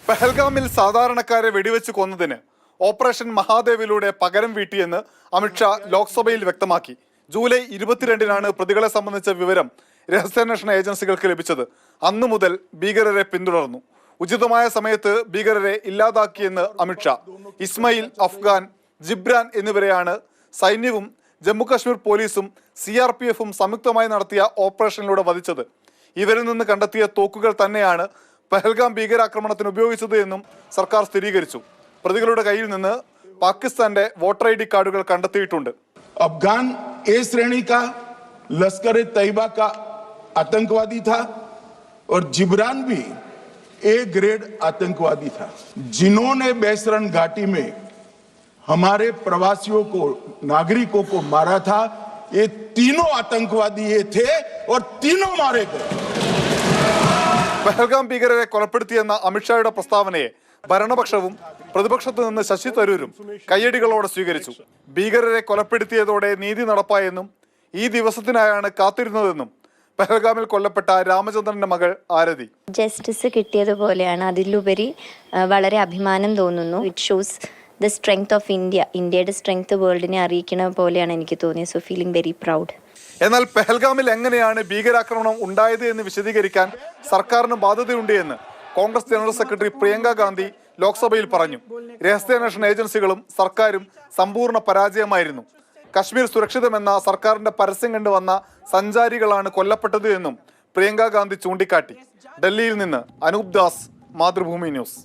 പെഹൽഗാമിൽ സാധാരണക്കാരെ വെടിവെച്ച് കൊന്നതിന് ഓപ്പറേഷൻ മഹാദേവിലൂടെ പകരം വീട്ടിയെന്ന് അമിത്ഷാ ലോക്സഭയിൽ വ്യക്തമാക്കി. ജൂലൈ 22-നാണ് പ്രതികളെ സംബന്ധിച്ച വിവരം രഹസ്യാന്വേഷണ ഏജൻസികൾക്ക് ലഭിച്ചത്. അന്നു മുതൽ ഭീകരരെ പിന്തുടർന്നു. ഉചിതമായ സമയത്ത് ഭീകരരെ ഇല്ലാതാക്കിയെന്ന് അമിത്ഷാ. ഇസ്മയിൽ, അഫ്ഗാൻ, ജിബ്രാൻ എന്നിവരെയാണ് സൈന്യവും ജമ്മുകശ്മീർ പോലീസും CRPFും സംയുക്തമായി നടത്തിയ ഓപ്പറേഷനിലൂടെ വധിച്ചത്. ഇവരിൽ നിന്ന് കണ്ടെത്തിയ തോക്കുകൾ തന്നെയാണ് പെഹൽഗാം ഭീകരാക്രമണത്തിന് ഉപയോഗിച്ചത് എന്നും സർക്കാർ സ്ഥിരീകരിച്ചു. പ്രതികളുടെ കയ്യിൽ നിന്ന് പാകിസ്ഥാന്റെ വോട്ടർ ID കാർഡുകൾ കണ്ടെത്തിയിട്ടുണ്ട്. अफगान ए श्रेणी का लश्कर तैयबा का आतंकवादी था और जिब्रान भी A ग्रेड आतंकवादी था, जिन्होंने बैसरन घाटी में हमारे प्रवासियों को, नागरिकों को मारा था. ये तीनों आतंकवादी ये थे और तीनों मारे गए. പെഹൽഗാം ഭീകരരെ കൊലപ്പെടുത്തിയെന്ന അമിത്ഷായുടെ പ്രസ്താവനയെ ഭരണപക്ഷവും പ്രതിപക്ഷത്തു നിന്ന് ശശി തരൂരും കയ്യടികളോടെ സ്വീകരിച്ചു. ഭീകരരെ കൊലപ്പെടുത്തിയതോടെ നീതി നടപ്പായെന്നും ഈ ദിവസത്തിനായാണ് കാത്തിരുന്നതെന്നും പെഹൽഗാമിൽ കൊല്ലപ്പെട്ട രാമചന്ദ്രന്റെ മകൾ ആരതി. ജസ്റ്റിസ് കിട്ടിയതുപോലെയാണ്. അതിലുപരി വളരെ അഭിമാനം തോന്നുന്നു. It shows the strength of India. ഇന്ത്യയുടെ സ്ട്രെങ്ത് വേൾഡിനെ അറിയിക്കുന്ന പോലെയാണ് എനിക്ക് തോന്നിയത്. So feeling very proud. എന്നാൽ പെഹൽഗാമിൽ എങ്ങനെയാണ് ഭീകരാക്രമണം ഉണ്ടായത് എന്ന് വിശദീകരിക്കാൻ സർക്കാരിന് ബാധ്യതയുണ്ട് എന്ന് കോൺഗ്രസ് ജനറൽ സെക്രട്ടറി പ്രിയങ്ക ഗാന്ധി ലോക്സഭയിൽ പറഞ്ഞു. രഹസ്യാന്വേഷണ ഏജൻസികളും സർക്കാരും സമ്പൂർണ്ണ പരാജയമായിരുന്നു. കശ്മീർ സുരക്ഷിതമെന്ന സർക്കാരിന്റെ പരസ്യം കണ്ടുവന്ന സഞ്ചാരികളാണ് കൊല്ലപ്പെട്ടത് എന്നും പ്രിയങ്ക ഗാന്ധി ചൂണ്ടിക്കാട്ടി. ഡൽഹിയിൽ നിന്ന് അനൂപ് ദാസ്, മാതൃഭൂമി ന്യൂസ്.